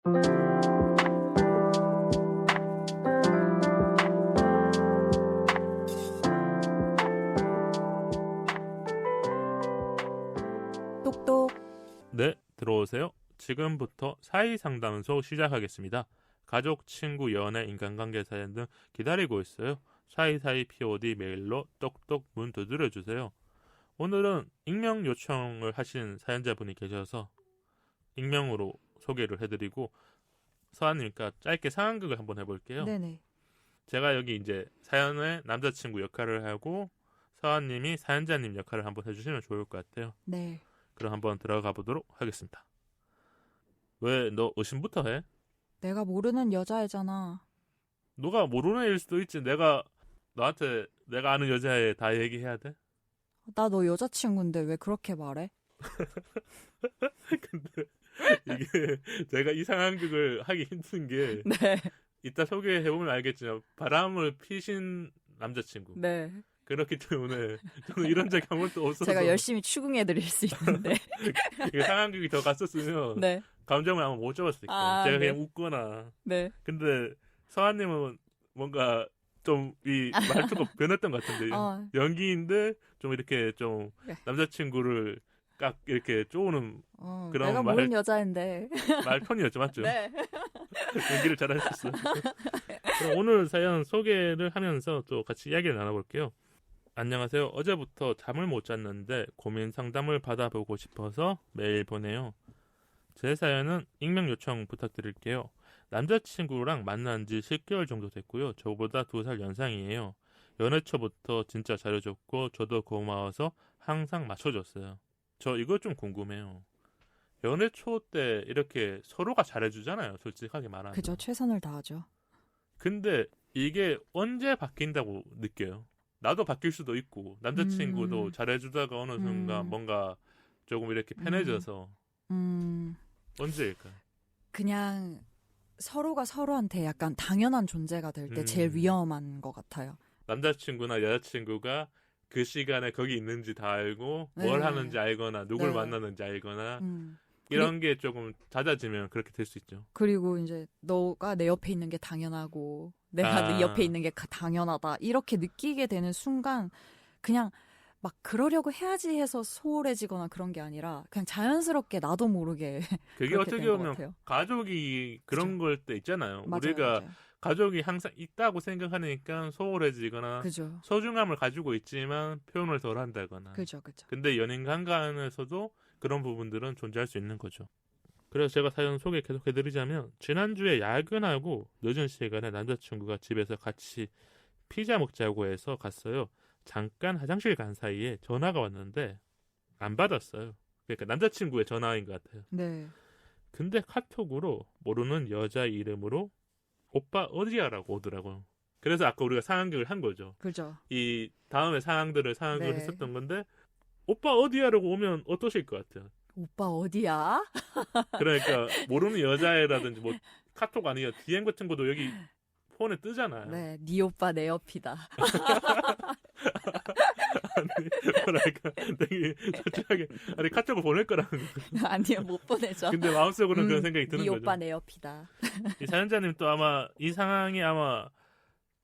똑똑. 네, 들어오세요. 지금부터 사이상담소 시작하겠습니다. 가족, 친구, 연애, 인간관계 사연 등 기다리고 있어요. 사이사이 POD 메일로 똑똑 문 두드려주세요. 오늘은 익명 요청을 하신 사연자분이 계셔서 익명으로 소개를 해드리고 서한님과 짧게 상황극을 한번 해볼게요. 네네. 제가 여기 이제 사연의 남자친구 역할을 하고 서한님이 사연자님 역할을 한번 해주시면 좋을 것 같아요. 네. 그럼 한번 들어가 보도록 하겠습니다. 왜 너 의심부터 해? 내가 모르는 여자애잖아. 너가 모르는 일 수도 있지. 내가 너한테 내가 아는 여자애 다 얘기해야 돼? 나 너 여자친구인데 왜 그렇게 말해? 근데 이게 제가 이 상황극을 하기 힘든 게 네. 이따 소개해보면 알겠지만 바람을 피신 남자친구. 네. 그렇기 때문에 저는 이런 적이 한 번도 없어서 제가 열심히 추궁해드릴 수 있는데. 이게 상황극이 더 갔었으면 네. 감정을 아마 못 잡았을 거예요. 제가 네. 그냥 웃거나. 네. 근데 서한님은 뭔가 좀 이 말투가 변했던 것 같은데 연기인데 좀 이렇게 좀 남자친구를 깍 이렇게 쪼우는 그런 내가 모르는 여자인데. 말편이었죠, 맞죠? 네. 연기를 잘하셨어요. 그럼 오늘 사연 소개를 하면서 또 같이 이야기를 나눠볼게요. 안녕하세요. 어제부터 잠을 못 잤는데 고민 상담을 받아보고 싶어서 메일 보내요. 제 사연은 익명 요청 부탁드릴게요. 남자친구랑 만난 지 10개월 정도 됐고요. 저보다 2살 연상이에요. 연애 초부터 진짜 잘해줬고 저도 고마워서 항상 맞춰줬어요. 저 이거 좀 궁금해요. 연애 초 때 이렇게 서로가 잘해주잖아요. 솔직하게 말하면. 그죠. 최선을 다하죠. 근데 이게 언제 바뀐다고 느껴요? 나도 바뀔 수도 있고 남자친구도 잘해주다가 어느 순간 뭔가 조금 이렇게 편해져서 언제일까요? 그냥 서로가 서로한테 약간 당연한 존재가 될 때 제일 위험한 것 같아요. 남자친구나 여자친구가 그 시간에 거기 있는지 다 알고 뭘 하는지 알거나 누굴 만나는지 알거나 이런 게 조금 잦아지면 그렇게 될 수 있죠. 그리고 이제 너가 내 옆에 있는 게 당연하고 내가 네 옆에 있는 게 당연하다 이렇게 느끼게 되는 순간 그냥 막 그러려고 해야지 해서 소홀해지거나 그런 게 아니라 그냥 자연스럽게 나도 모르게 그게 어떻게 보면 가족이 그런 걸 때 있잖아요. 맞아요, 우리가 맞아요. 가족이 항상 있다고 생각하니까 소홀해지거나 그죠. 소중함을 가지고 있지만 표현을 덜 한다거나. 그죠, 그죠. 근데 연인 관계에서도 그런 부분들은 존재할 수 있는 거죠. 그래서 제가 사연 소개 계속 해드리자면 지난주에 야근하고 늦은 시간에 남자친구가 집에서 같이 피자 먹자고 해서 갔어요. 잠깐 화장실 간 사이에 전화가 왔는데 안 받았어요. 그러니까 남자친구의 전화인 것 같아요. 네. 근데 카톡으로 모르는 여자 이름으로 오빠 어디야라고 오더라고요. 그래서 아까 우리가 상황극을 한 거죠. 그죠. 이 다음에 상황극을 했었던 건데 오빠 어디야라고 오면 어떠실 것 같아요? 오빠 어디야? 그러니까 모르는 여자애라든지 뭐 카톡 아니야 DM 같은 것도 여기 폰에 뜨잖아요. 네, 네 오빠 내 옆이다. 아니 뭐랄까 되게 솔직하게 아니 카톡을 보낼 거라는 거. 아니요, 못 보내죠. 근데 마음속으로는 그런 생각이 드는 네 거죠. 오빠 내 옆이다. 이 사연자님 또 아마 이 상황이 아마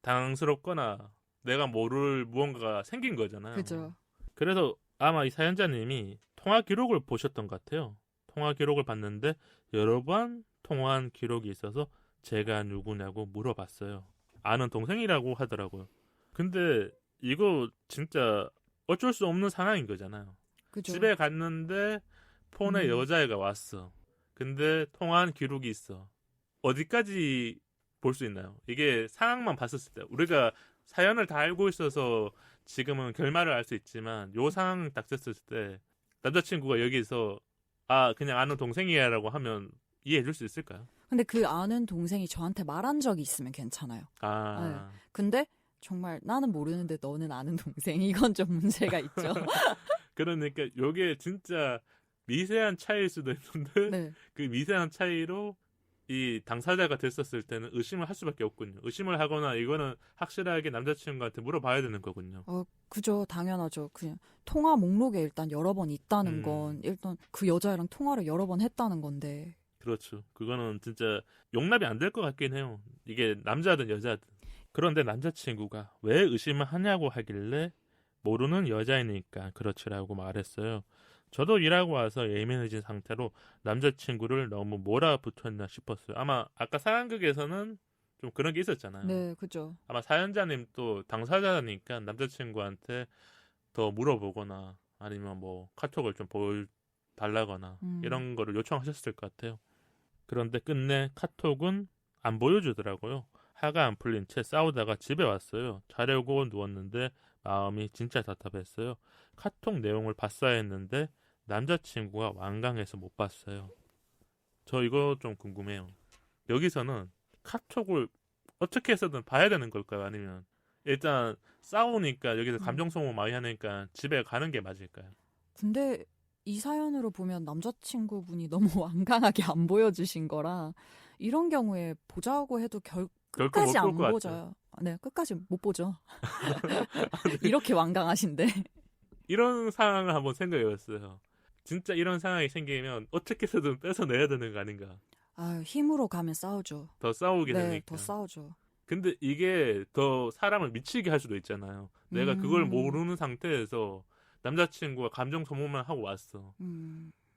당황스럽거나 내가 모를 무언가가 생긴 거잖아요. 그죠. 그래서 아마 이 사연자님이 통화 기록을 보셨던 것 같아요. 통화 기록을 봤는데 여러 번 통화한 기록이 있어서 제가 누구냐고 물어봤어요. 아는 동생이라고 하더라고요. 근데 이거 진짜 어쩔 수 없는 상황인 거잖아요. 그죠. 집에 갔는데 폰에 여자애가 왔어. 근데 통화한 기록이 있어. 어디까지 볼 수 있나요? 이게 상황만 봤었을 때 우리가 사연을 다 알고 있어서 지금은 결말을 알 수 있지만 요 상황 딱 됐을 때 남자친구가 여기서 그냥 아는 동생이야 라고 하면 이해해 줄 수 있을까요? 근데 그 아는 동생이 저한테 말한 적이 있으면 괜찮아요. 네. 근데 정말 나는 모르는데 너는 아는 동생 이건 좀 문제가 있죠. 그러니까 요게 진짜 미세한 차이일 수도 있는데 네. 그 미세한 차이로 이 당사자가 됐었을 때는 의심을 할 수밖에 없군요. 의심을 하거나 이거는 확실하게 남자친구한테 물어봐야 되는 거군요. 그죠. 당연하죠. 그냥 통화 목록에 일단 여러 번 있다는 건 일단 그 여자애랑 통화를 여러 번 했다는 건데. 그렇죠. 그거는 진짜 용납이 안 될 것 같긴 해요. 이게 남자든 여자든. 그런데 남자친구가 왜 의심을 하냐고 하길래 모르는 여자이니까 그렇지라고 말했어요. 저도 일하고 와서 예민해진 상태로 남자친구를 너무 몰아붙였나 싶었어요. 아마 아까 상황극에서는 좀 그런 게 있었잖아요. 네, 그죠. 아마 사연자님 또 당사자니까 남자친구한테 더 물어보거나 아니면 뭐 카톡을 좀 보여달라거나 이런 거를 요청하셨을 것 같아요. 그런데 끝내 카톡은 안 보여주더라고요. 화가 안 풀린 채 싸우다가 집에 왔어요. 자려고 누웠는데 마음이 진짜 답답했어요. 카톡 내용을 봤어야 했는데 남자친구가 완강해서 못 봤어요. 저 이거 좀 궁금해요. 여기서는 카톡을 어떻게 해서든 봐야 되는 걸까요? 아니면 일단 싸우니까 여기서 감정 소모 많이 하니까 집에 가는 게 맞을까요? 근데 이 사연으로 보면 남자친구분이 너무 완강하게 안 보여주신 거라 이런 경우에 보자고 해도 끝까지 결코 안 못 볼 것 보죠. 네, 끝까지 못 보죠. 이렇게 완강하신데. 이런 상황을 한번 생각해봤어요. 진짜 이런 상황이 생기면 어떻게 해서든 뺏어내야 되는 거 아닌가. 아유, 힘으로 가면 싸우죠. 더 싸우게 네, 되니까. 더 싸우죠. 근데 이게 더 사람을 미치게 할 수도 있잖아요. 내가 그걸 모르는 상태에서 남자친구가 감정 소모만 하고 왔어.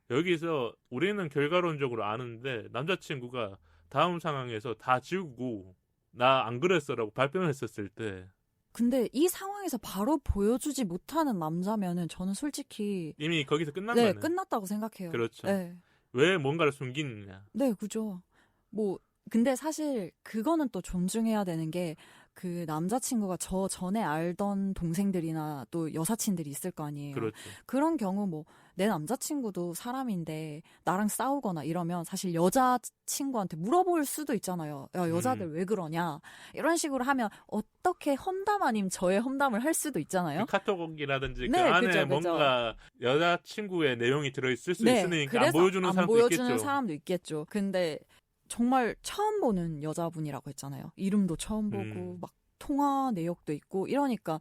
여기서 우리는 결과론적으로 아는데 남자친구가 다음 상황에서 다 지우고 나 안 그랬어라고 발뺌했었을 때 근데 이 상황에서 바로 보여주지 못하는 남자면은 저는 솔직히 이미 거기서 끝난 네, 거네. 끝났다고 생각해요. 그렇죠. 네. 왜 뭔가를 숨기느냐. 네, 그죠. 뭐 근데 사실 그거는 또 존중해야 되는 게 그 남자친구가 저 전에 알던 동생들이나 또 여사친들이 있을 거 아니에요. 그렇죠. 그런 경우 뭐 내 남자친구도 사람인데 나랑 싸우거나 이러면 사실 여자친구한테 물어볼 수도 있잖아요. 야, 여자들 왜 그러냐. 이런 식으로 하면 어떻게 험담 아님 저의 험담을 할 수도 있잖아요. 그 카톡이라든지 네, 그 안에 그죠, 그죠. 뭔가 여자친구의 내용이 들어있을 수 네, 있으니까 그래서 안 보여주는 안 사람도 보여주는 있겠죠. 사람도 있겠죠. 근데 정말 처음 보는 여자분이라고 했잖아요. 이름도 처음 보고 막 통화 내역도 있고 이러니까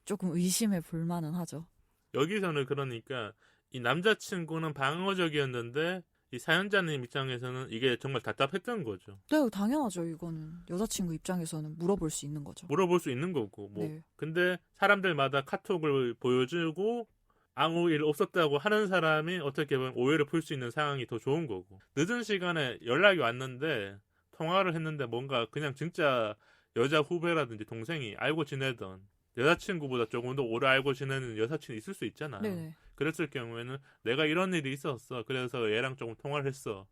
조금 의심해 볼 만은 하죠. 여기서는 그러니까 이 남자친구는 방어적이었는데 이 사연자님 입장에서는 이게 정말 답답했던 거죠. 네, 당연하죠. 이거는 여자친구 입장에서는 물어볼 수 있는 거죠. 물어볼 수 있는 거고 뭐. 네. 근데 사람들마다 카톡을 보여주고 아무 일 없었다고 하는 사람이 어떻게 보면 오해를 풀 수 있는 상황이 더 좋은 거고. 늦은 시간에 연락이 왔는데 통화를 했는데 뭔가 그냥 진짜 여자 후배라든지 동생이 알고 지내던 여자친구보다 조금 더 오래 알고 지내는 여사친이 있을 수 있잖아요. 네네. 그랬을 경우에는 내가 이런 일이 있었어. 그래서 얘랑 조금 통화를 했어.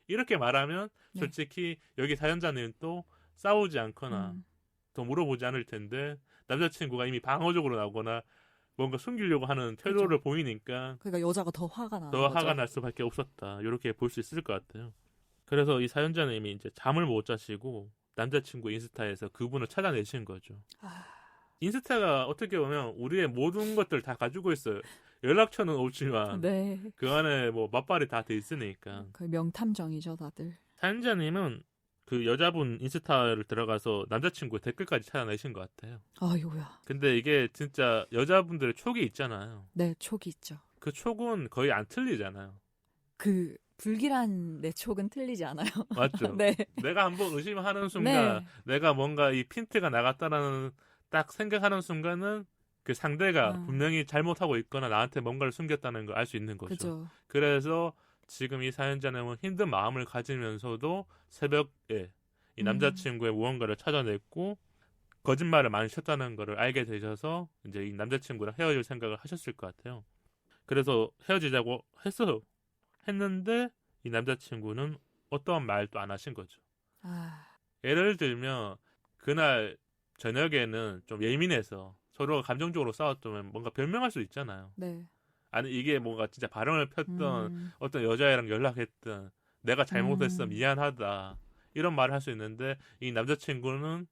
이렇게 말하면 네. 솔직히 여기 사연자는 또 싸우지 않거나 더 물어보지 않을 텐데 남자친구가 이미 방어적으로 나오거나 뭔가 숨기려고 하는 태도를 그죠. 보이니까 그러니까 여자가 더 화가 나는 더 거죠. 화가 날 수밖에 없었다. 이렇게 볼 수 있을 것 같아요. 그래서 이 사연자님이 이제 잠을 못 자시고 남자친구 인스타에서 그분을 찾아내신 거죠. 인스타가 어떻게 보면 우리의 모든 것들 다 가지고 있어요. 연락처는 없지만 네. 그 안에 뭐 맞발이 다 돼 있으니까. 그 명탐정이죠, 다들. 사연자님은 그 여자분 인스타를 들어가서 남자친구의 댓글까지 찾아내신 것 같아요. 아유야. 근데 이게 진짜 여자분들의 촉이 있잖아요. 네, 촉이 있죠. 그 촉은 거의 안 틀리잖아요. 그 불길한 내 촉은 틀리지 않아요. 맞죠? 네. 내가 한번 의심하는 순간 내가 뭔가 이 핀트가 나갔다라는 딱 생각하는 순간은 그 상대가 분명히 잘못하고 있거나 나한테 뭔가를 숨겼다는 걸 알 수 있는 거죠. 그죠. 그래서 지금 이 사연자는 힘든 마음을 가지면서도 새벽에 이 남자친구의 무언가를 찾아냈고 거짓말을 많이 쳤다는 것을 알게 되셔서 이제 이 남자친구랑 헤어질 생각을 하셨을 것 같아요. 그래서 헤어지자고 했어요. 했는데 이 남자친구는 어떠한 말도 안 하신 거죠. 예를 들면 그날 저녁에는 좀 예민해서 서로가 감정적으로 싸웠다면 뭔가 변명할 수 있잖아요. 네. 아니 이게 뭔가 진짜 발언을 폈던 어떤 여자애랑 연락했던 내가 잘못했어 미안하다 이런 말을 할 수 있는데 이 남자친구는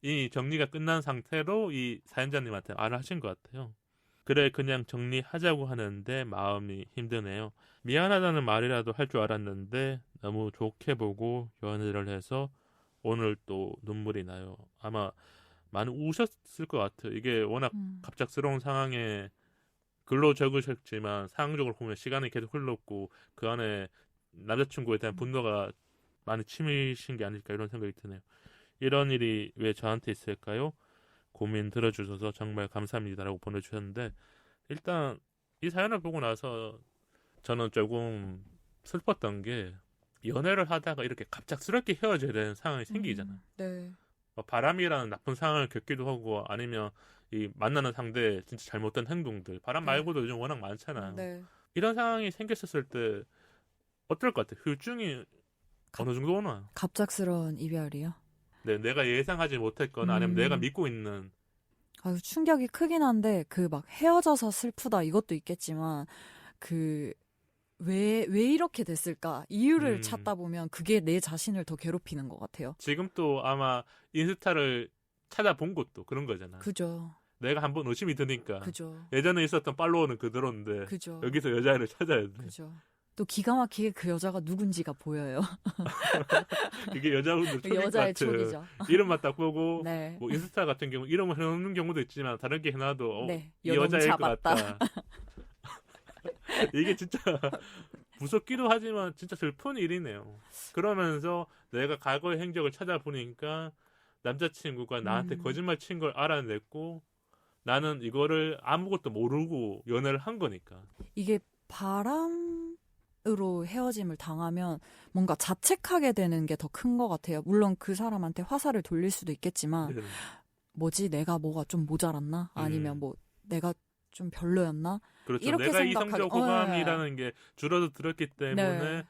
이미 정리가 끝난 상태로 이 사연자님한테 말을 하신 것 같아요. 그래 그냥 정리하자고 하는데 마음이 힘드네요. 미안하다는 말이라도 할 줄 알았는데 너무 좋게 보고 연애를 해서 오늘 또 눈물이 나요. 아마 많이 우셨을 것 같아요. 이게 워낙 갑작스러운 상황에 글로 적으셨지만 상황적으로 보면 시간이 계속 흘렀고 그 안에 남자친구에 대한 분노가 많이 치미신 게 아닐까 이런 생각이 드네요. 이런 일이 왜 저한테 있을까요? 고민 들어주셔서 정말 감사합니다라고 보내주셨는데 일단 이 사연을 보고 나서 저는 조금 슬펐던 게 연애를 하다가 이렇게 갑작스럽게 헤어져야 되는 상황이 생기잖아요. 네. 바람이라는 나쁜 상황을 겪기도 하고 아니면 이 만나는 상대 진짜 잘못된 행동들 바람 네. 말고도 요즘 워낙 많잖아요. 네. 이런 상황이 생겼을 때 어떨 것 같아요? 후유증이 어느 정도 오나? 갑작스러운 이별이요? 네, 내가 예상하지 못했거나 아니면 내가 믿고 있는 아유, 충격이 크긴 한데 그 막 헤어져서 슬프다 이것도 있겠지만 그 왜 이렇게 됐을까 이유를 찾다 보면 그게 내 자신을 더 괴롭히는 것 같아요. 지금 또 아마 인스타를 찾아본 것도 그런 거잖아. 그죠. 내가 한번 의심이 드니까 그죠. 예전에 있었던 팔로워는 그대로인데 그죠. 여기서 여자애를 찾아야 돼. 그죠. 또 기가 막히게 그 여자가 누군지가 보여요. 이게 여자분들 촉일 것 여자의 같은 촉이죠. 이름만 딱 보고 네. 뭐 인스타 같은 경우 이름을 해놓는 경우도 있지만 다른 게 해놔도 네. 이 너무 여자일 것 잡았다. 같다. 이게 진짜 무섭기도 하지만 진짜 슬픈 일이네요. 그러면서 내가 과거의 행적을 찾아보니까 남자친구가 나한테 거짓말 친 걸 알아냈고 나는 이거를 아무것도 모르고 연애를 한 거니까. 이게 바람으로 헤어짐을 당하면 뭔가 자책하게 되는 게 더 큰 것 같아요. 물론 그 사람한테 화살을 돌릴 수도 있겠지만 네. 뭐지 내가 뭐가 좀 모자랐나? 아니면 뭐 내가 좀 별로였나? 그렇죠. 이렇게 내가 생각하기- 이성적 호감이라는 게 줄어들었기 때문에 네.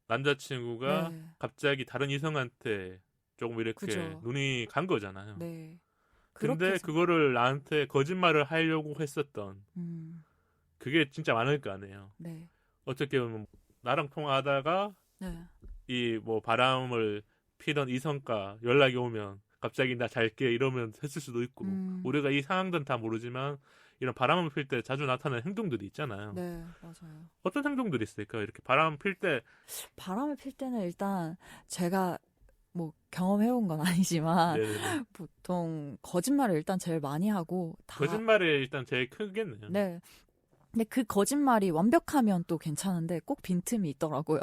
남자친구가 네. 갑자기 다른 이성한테 조금 이렇게 그죠. 눈이 간 거잖아요. 네. 근데 그렇게 해서- 그거를 나한테 거짓말을 하려고 했었던 음, 그게 진짜 많을 거 아니에요. 네. 어떻게 보면 나랑 통화하다가 네. 이 뭐 바람을 피던 이성과 연락이 오면 갑자기 나 잘게 이러면 했을 수도 있고 우리가 이 상황들은 다 모르지만 이런 바람을 필 때 자주 나타나는 행동들이 있잖아요. 네, 맞아요. 어떤 행동들이 있을까요? 이렇게 바람 필 때 바람을 필 때는 일단 제가 뭐 경험해본 건 아니지만 네네네. 보통 거짓말을 일단 제일 많이 하고 다 거짓말이 일단 제일 크겠네요. 네. 근데 그 거짓말이 완벽하면 또 괜찮은데 꼭 빈틈이 있더라고요.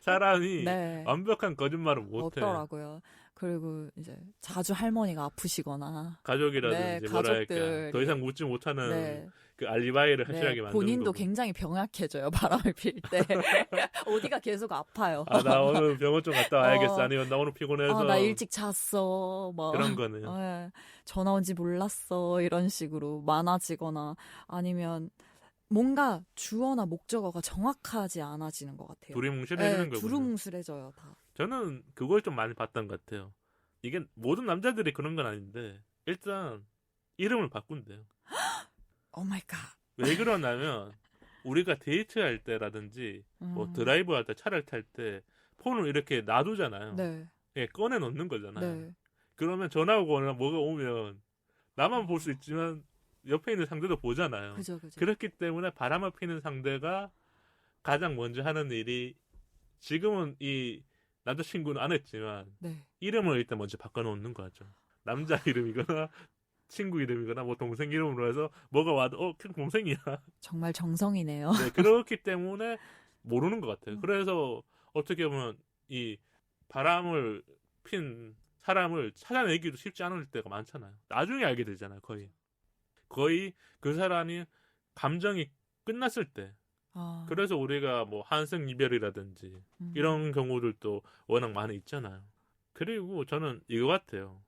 사람이 네. 완벽한 거짓말은 못해. 없더라고요. 그리고 이제 자주 할머니가 아프시거나 가족이라든지 네, 뭐랄까 가족들이- 더 이상 묻지 못하는 네. 그 알리바이를 네, 확실하게 만드는 본인도 거고. 굉장히 병약해져요. 바람을 필 때. 어디가 계속 아파요. 아, 나 오늘 병원 좀 갔다 와야겠어. 어. 아니면 나 오늘 피곤해서 나 일찍 잤어. 뭐 그런 거네요. 네, 전화 온지 몰랐어. 이런 식으로 많아지거나 아니면 뭔가 주어나 목적어가 정확하지 않아지는 것 같아요. 두리뭉실해지는 네, 거군요. 두루뭉술해져요. 다. 저는 그걸 좀 많이 봤던 것 같아요. 이게 모든 남자들이 그런 건 아닌데 일단 이름을 바꾼대요. 오 마이 갓. 왜 그러냐면 우리가 데이트할 때라든지 뭐 드라이브 할 때 차를 탈 때 폰을 이렇게 놔두잖아요. 네. 예, 꺼내 놓는 거잖아요. 네. 그러면 전화 오거나 뭐가 오면 나만 볼 수 있지만 옆에 있는 상대도 보잖아요. 그죠, 그죠. 그렇기 때문에 바람을 피는 상대가 가장 먼저 하는 일이 지금은 이 남자친구는 안 했지만 네. 이름을 일단 먼저 바꿔놓는 거죠. 남자 이름이거나 친구 이름이거나 뭐 동생 이름으로 해서 뭐가 와도 그냥 동생이야. 정말 정성이네요. 네, 그렇기 때문에 모르는 것 같아요. 그래서 어떻게 보면 이 바람을 핀 사람을 찾아내기도 쉽지 않을 때가 많잖아요. 나중에 알게 되잖아요. 거의 그 사람이 감정이 끝났을 때. 아, 그래서 우리가 뭐 한승 이별이라든지 이런 경우들도 워낙 많이 있잖아요. 그리고 저는 이거 같아요.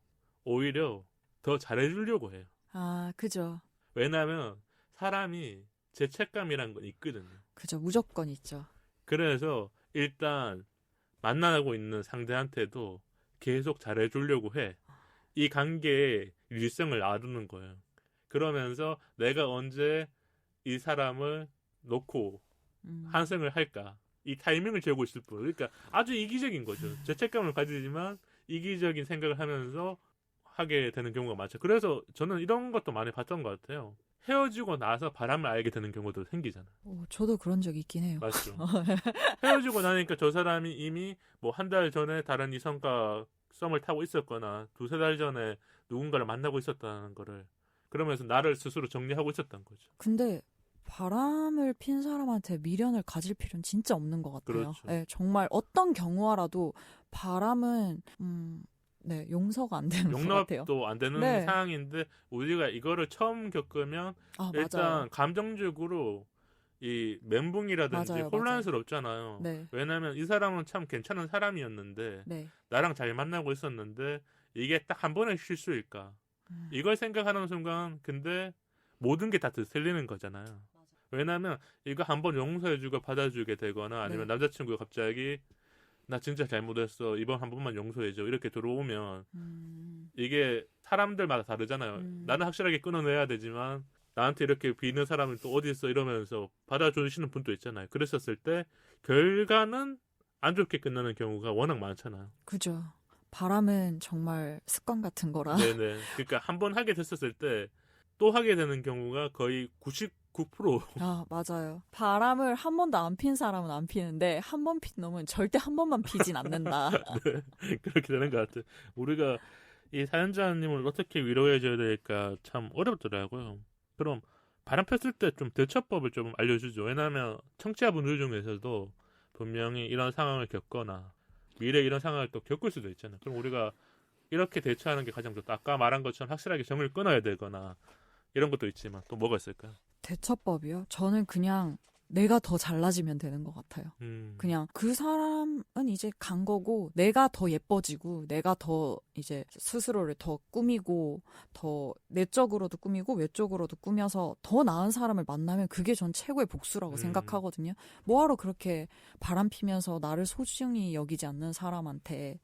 오히려 더 잘해주려고 해요. 아, 그죠. 왜냐하면 사람이 죄책감이란 건 있거든요. 그죠. 무조건 있죠. 그래서 일단 만나고 있는 상대한테도 계속 잘해주려고 해. 이 관계의 일성을 놔두는 거예요. 그러면서 내가 언제 이 사람을 놓고 환승을 할까? 이 타이밍을 재고 있을 뿐. 그러니까 아주 이기적인 거죠. 죄책감을 가지지만 이기적인 생각을 하면서 하게 되는 경우가 많죠. 그래서 저는 이런 것도 많이 봤던 것 같아요. 헤어지고 나서 바람을 알게 되는 경우도 생기잖아요. 저도 그런 적 있긴 해요. 맞죠. 헤어지고 나니까 저 사람이 이미 뭐 한 달 전에 다른 이성과 썸을 타고 있었거나 두세 달 전에 누군가를 만나고 있었다는 거를 그러면서 나를 스스로 정리하고 있었던 거죠. 근데 바람을 핀 사람한테 미련을 가질 필요는 진짜 없는 것 같아요. 그렇죠. 네, 정말 어떤 경우라도 바람은 네, 용서가 안 되는 것 같아요. 용납도 안 되는 네. 상황인데 우리가 이거를 처음 겪으면 아, 일단 맞아요. 감정적으로 이 멘붕이라든지 맞아요, 혼란스럽잖아요. 네. 왜냐하면 이 사람은 참 괜찮은 사람이었는데 네. 나랑 잘 만나고 있었는데 이게 딱 한 번의 실수일까? 이걸 생각하는 순간 근데 모든 게 다 들리는 거잖아요. 왜냐하면 이거 한번 용서해주고 받아주게 되거나 아니면 네. 남자친구가 갑자기 나 진짜 잘못했어 이번 한 번만 용서해줘 이렇게 들어오면 이게 사람들마다 다르잖아요. 나는 확실하게 끊어내야 되지만 나한테 이렇게 비는 사람은 또 어디 있어 이러면서 받아주시는 분도 있잖아요. 그랬었을 때 결과는 안 좋게 끝나는 경우가 워낙 많잖아요. 그죠. 바람은 정말 습관 같은 거라. 네네. 그러니까 한 번 하게 됐었을 때 또 하게 되는 경우가 거의 99%. 아, 맞아요. 바람을 한 번도 안 핀 사람은 안 피는데 한 번 핀 놈은 절대 한 번만 피진 않는다. 네, 그렇게 되는 것 같아요. 우리가 이 사연자님을 어떻게 위로해줘야 될까 참 어렵더라고요. 그럼 바람 폈을 때 좀 대처법을 좀 알려주죠. 왜냐하면 청취자분들 중에서도 분명히 이런 상황을 겪거나 미래에 이런 상황을 또 겪을 수도 있잖아요. 그럼 우리가 이렇게 대처하는 게 가장 좋다. 아까 말한 것처럼 확실하게 정을 끊어야 되거나 이런 것도 있지만 또 뭐가 있을까요? 대처법이요? 저는 그냥 내가 더 잘나지면 되는 것 같아요. 그냥 그 사람은 이제 간 거고 내가 더 예뻐지고 내가 더 이제 스스로를 더 꾸미고 더 내적으로도 꾸미고 외적으로도 꾸며서 더 나은 사람을 만나면 그게 전 최고의 복수라고 생각하거든요. 뭐하러 그렇게 바람 피면서 나를 소중히 여기지 않는 사람한테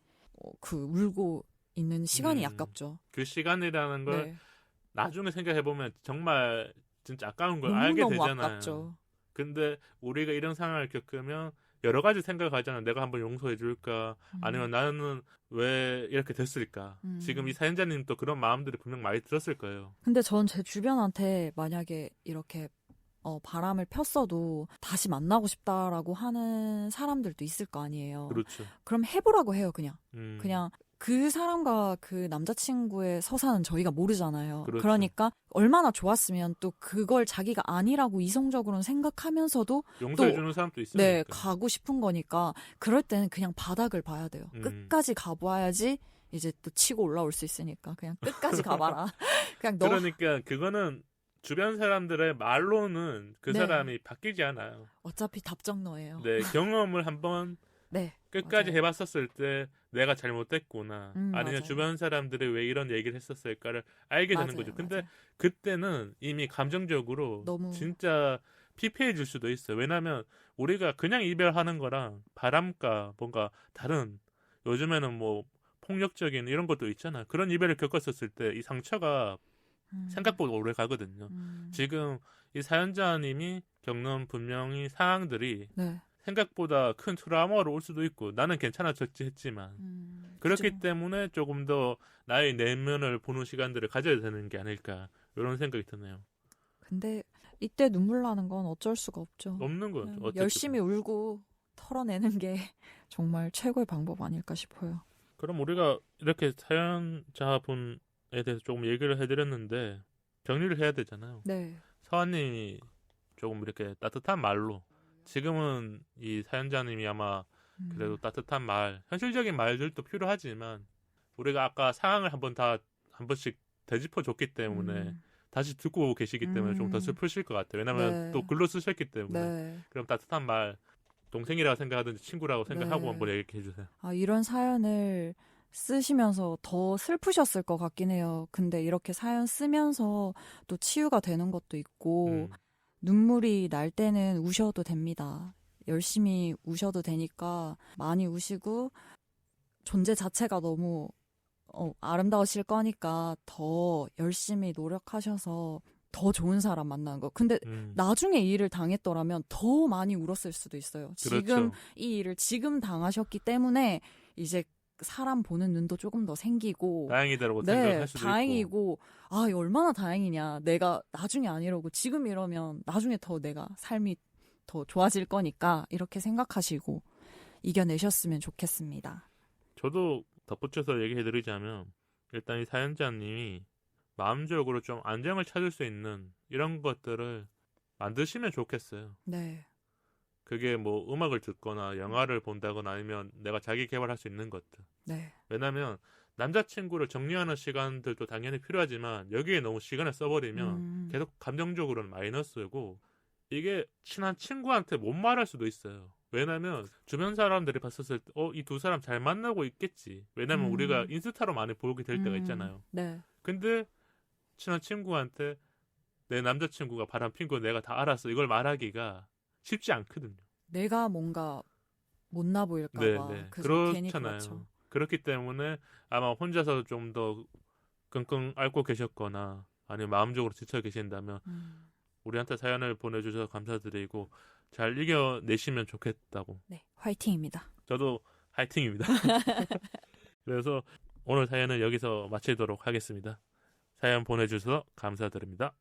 그 울고 있는 시간이 아깝죠. 그 시간이라는 걸 네. 나중에 생각해보면 정말 진짜 아까운 걸 알게 너무너무 되잖아요. 아깝죠. 근데 우리가 이런 상황을 겪으면 여러 가지 생각을 하잖아요. 내가 한번 용서해 줄까? 아니면 나는 왜 이렇게 됐을까? 지금 이 사연자님도 그런 마음들이 분명 많이 들었을 거예요. 근데 전 제 주변한테 만약에 이렇게 바람을 폈어도 다시 만나고 싶다라고 하는 사람들도 있을 거 아니에요. 그렇죠. 그럼 해보라고 해요, 그냥. 음. 그냥 그 사람과 그 남자친구의 서사는 저희가 모르잖아요. 그렇죠. 그러니까 얼마나 좋았으면 또 그걸 자기가 아니라고 이성적으로는 생각하면서도 용서해주는 사람도 있으니까. 네, 가고 싶은 거니까 그럴 때는 그냥 바닥을 봐야 돼요. 끝까지 가봐야지 이제 또 치고 올라올 수 있으니까 그냥 끝까지 가봐라. 그냥 너 그러니까 그거는 주변 사람들의 말로는 그 네. 사람이 바뀌지 않아요. 어차피 답정너예요. 네, 경험을 한번 네. 끝까지 맞아요. 해봤었을 때 내가 잘못됐구나. 아니면 맞아요. 주변 사람들이 왜 이런 얘기를 했었을까를 알게 되는 맞아요, 거죠. 근데 맞아요. 그때는 이미 감정적으로 너무 진짜 피폐해질 수도 있어요. 왜냐하면 우리가 그냥 이별하는 거랑 바람과 뭔가 다른 요즘에는 뭐 폭력적인 이런 것도 있잖아요. 그런 이별을 겪었었을 때 이 상처가 생각보다 오래 가거든요. 지금 이 사연자님이 겪는 분명히 상황들이 네. 생각보다 큰 트라우마로 올 수도 있고 나는 괜찮아졌지 했지만 그렇기 그죠. 때문에 조금 더 나의 내면을 보는 시간들을 가져야 되는 게 아닐까 이런 생각이 드네요. 근데 이때 눈물 나는 건 어쩔 수가 없죠. 없는 거죠. 그냥 어쨌든. 열심히 울고 털어내는 게 정말 최고의 방법 아닐까 싶어요. 그럼 우리가 이렇게 사연자분에 대해서 조금 얘기를 해드렸는데 정리를 해야 되잖아요. 네. 서아님이 조금 이렇게 따뜻한 말로 지금은 이 사연자님이 아마 그래도 따뜻한 말, 현실적인 말들도 필요하지만 우리가 아까 상황을 한 번씩 되짚어 줬기 때문에 다시 듣고 계시기 때문에 좀 더 슬프실 것 같아요. 왜냐면 네. 또 글로 쓰셨기 때문에. 네. 그럼 따뜻한 말, 동생이라고 생각하든지 친구라고 생각하고 네. 한번 얘기해 주세요. 아, 이런 사연을 쓰시면서 더 슬프셨을 것 같긴 해요. 근데 이렇게 사연 쓰면서 또 치유가 되는 것도 있고 눈물이 날 때는 우셔도 됩니다. 열심히 우셔도 되니까 많이 우시고 존재 자체가 너무 아름다우실 거니까 더 열심히 노력하셔서 더 좋은 사람 만나는 거. 근데 나중에 이 일을 당했더라면 더 많이 울었을 수도 있어요. 지금 그렇죠. 이 일을 지금 당하셨기 때문에 이제 사람 보는 눈도 조금 더 생기고 다행이다라고 네, 생각할 수도 있고. 다행이고 아, 얼마나 다행이냐. 내가 나중에 안 이러고 지금 이러면 나중에 더 내가 삶이 더 좋아질 거니까 이렇게 생각하시고 이겨내셨으면 좋겠습니다. 저도 덧붙여서 얘기해드리자면 일단 이 사연자님이 마음적으로 좀 안정을 찾을 수 있는 이런 것들을 만드시면 좋겠어요. 네. 그게 뭐 음악을 듣거나 영화를 본다거나 아니면 내가 자기 개발할 수 있는 것들. 네. 왜냐면 남자친구를 정리하는 시간들도 당연히 필요하지만 여기에 너무 시간을 써버리면 계속 감정적으로는 마이너스고 이게 친한 친구한테 못 말할 수도 있어요. 왜냐면 주변 사람들이 봤었을 때 이 두 사람 잘 만나고 있겠지. 왜냐면 우리가 인스타로 많이 보게 될 때가 있잖아요. 네. 근데 친한 친구한테 내 남자친구가 바람핀 거 내가 다 알았어. 이걸 말하기가 쉽지 않거든요. 내가 뭔가 못나 보일까 네, 봐. 네. 그래서 괜히 그렇잖아요. 그렇죠. 그렇기 때문에 아마 혼자서 좀 더 끙끙 앓고 계셨거나 아니면 마음적으로 지쳐 계신다면 우리한테 사연을 보내주셔서 감사드리고 잘 이겨내시면 좋겠다고. 네. 화이팅입니다. 저도 화이팅입니다. 그래서 오늘 사연은 여기서 마치도록 하겠습니다. 사연 보내주셔서 감사드립니다.